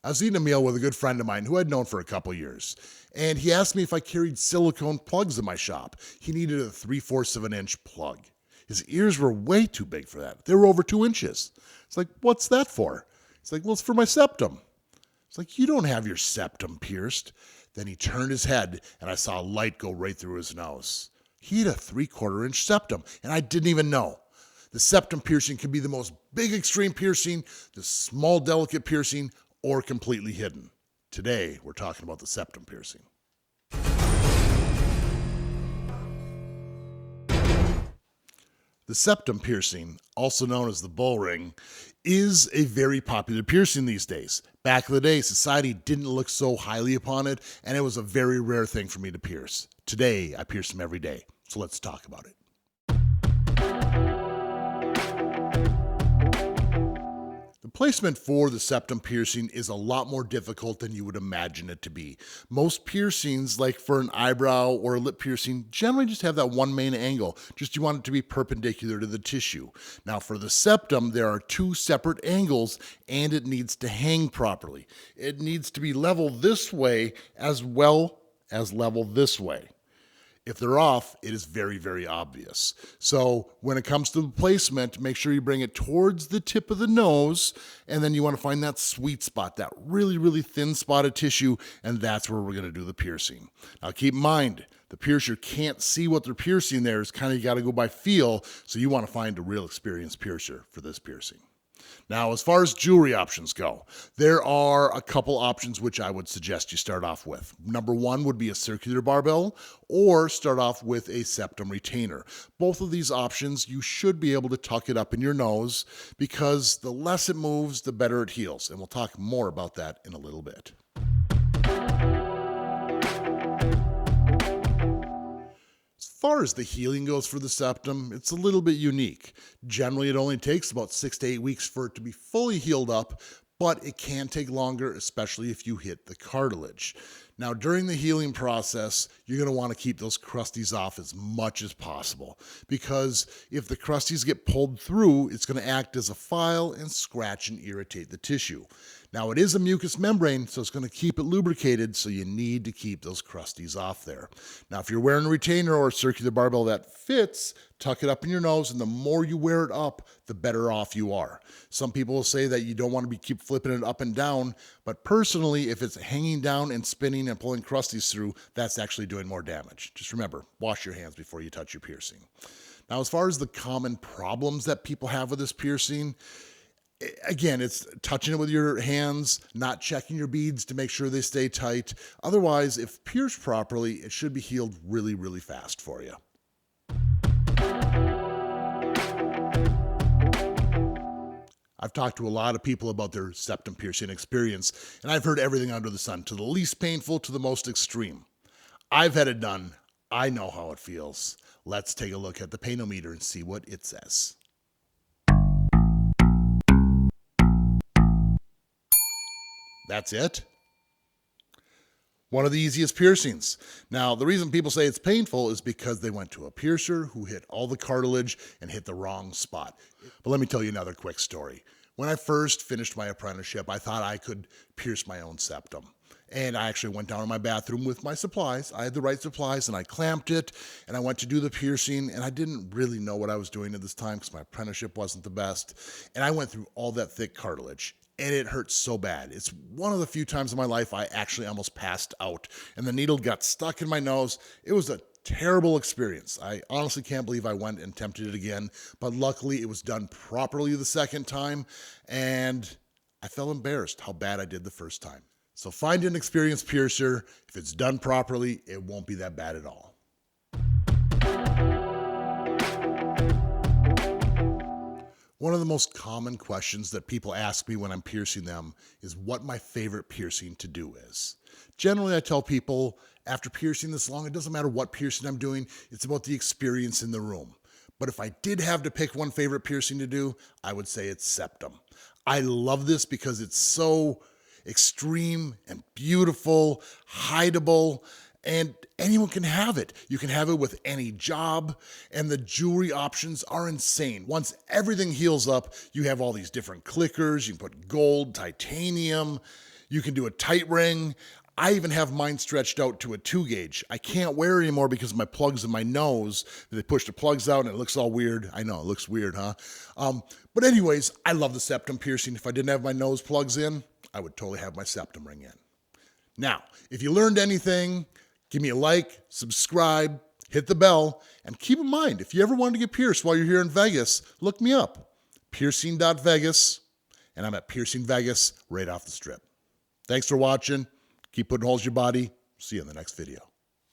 I was eating a meal with a good friend of mine who I'd known for a couple years, and he asked me if I carried silicone plugs in my shop. He needed a 3/4 of an inch plug. His ears were way too big for that. They were over 2 inches. It's like, what's that for? It's like, well, it's for my septum. It's like, you don't have your septum pierced. Then he turned his head, and I saw a light go right through his nose. He had a 3/4 inch septum, and I didn't even know. The septum piercing can be the most big extreme piercing, the small delicate piercing, or completely hidden. Today, we're talking about the septum piercing. The septum piercing, also known as the bull ring, is a very popular piercing these days. Back in the day, society didn't look so highly upon it, and it was a very rare thing for me to pierce. Today, I pierce them every day, so let's talk about it. The placement for the septum piercing is a lot more difficult than you would imagine it to be. Most piercings, like for an eyebrow or a lip piercing, generally just have that one main angle. Just you want it to be perpendicular to the tissue. Now for the septum, there are two separate angles and it needs to hang properly. It needs to be level this way as well as level this way. If they're off, it is very, very obvious. So when it comes to the placement, make sure you bring it towards the tip of the nose, and then you want to find that sweet spot, that really, really thin spot of tissue, and that's where we're going to do the piercing. Now keep in mind, the piercer can't see what they're piercing there. It's kind of, you got to go by feel, so you want to find a real experienced piercer for this piercing. Now, as far as jewelry options go, there are a couple options which I would suggest you start off with. Number one would be a circular barbell, or start off with a septum retainer. Both of these options, you should be able to tuck it up in your nose because the less it moves, the better it heals. And we'll talk more about that in a little bit. As far as the healing goes for the septum, it's a little bit unique. Generally, it only takes about 6 to 8 weeks for it to be fully healed up, but it can take longer, especially if you hit the cartilage. Now, during the healing process, you're going to want to keep those crusties off as much as possible because if the crusties get pulled through, it's going to act as a file and scratch and irritate the tissue. Now, it is a mucous membrane, so it's going to keep it lubricated, so you need to keep those crusties off there. Now, if you're wearing a retainer or a circular barbell that fits, tuck it up in your nose, and the more you wear it up, the better off you are. Some people will say that you don't want to keep flipping it up and down, but personally, if it's hanging down and spinning and pulling crusties through, that's actually doing more damage. Just remember, wash your hands before you touch your piercing. Now, as far as the common problems that people have with this piercing, again, it's touching it with your hands, not checking your beads to make sure they stay tight. Otherwise, if pierced properly, it should be healed really, really fast for you. I've talked to a lot of people about their septum piercing experience, and I've heard everything under the sun, to the least painful to the most extreme. I've had it done. I know how it feels. Let's take a look at the painometer and see what it says. That's it. One of the easiest piercings. Now, the reason people say it's painful is because they went to a piercer who hit all the cartilage and hit the wrong spot. But let me tell you another quick story. When I first finished my apprenticeship, I thought I could pierce my own septum. And I actually went down in my bathroom with my supplies. I had the right supplies and I clamped it and I went to do the piercing and I didn't really know what I was doing at this time because my apprenticeship wasn't the best. And I went through all that thick cartilage. And it hurt so bad. It's one of the few times in my life I actually almost passed out and the needle got stuck in my nose. It was a terrible experience. I honestly can't believe I went and attempted it again, but luckily it was done properly the second time and I felt embarrassed how bad I did the first time. So find an experienced piercer. If it's done properly, it won't be that bad at all. One of the most common questions that people ask me when I'm piercing them is what my favorite piercing to do is. Generally, I tell people after piercing this long, it doesn't matter what piercing I'm doing, it's about the experience in the room. But if I did have to pick one favorite piercing to do, I would say it's septum. I love this because it's so extreme and beautiful, hideable, and anyone can have it. You can have it with any job, and the jewelry options are insane. Once everything heals up, you have all these different clickers. You can put gold, titanium. You can do a tight ring. I even have mine stretched out to a 2 gauge. I can't wear it anymore because of my plugs in my nose. They push the plugs out and it looks all weird. I know, it looks weird, huh? But anyways, I love the septum piercing. If I didn't have my nose plugs in, I would totally have my septum ring in. Now, if you learned anything, give me a like, subscribe, hit the bell, and keep in mind, if you ever wanted to get pierced while you're here in Vegas, look me up, piercing.vegas, and I'm at Piercing Vegas right off the strip. Thanks for watching. Keep putting holes in your body. See you in the next video.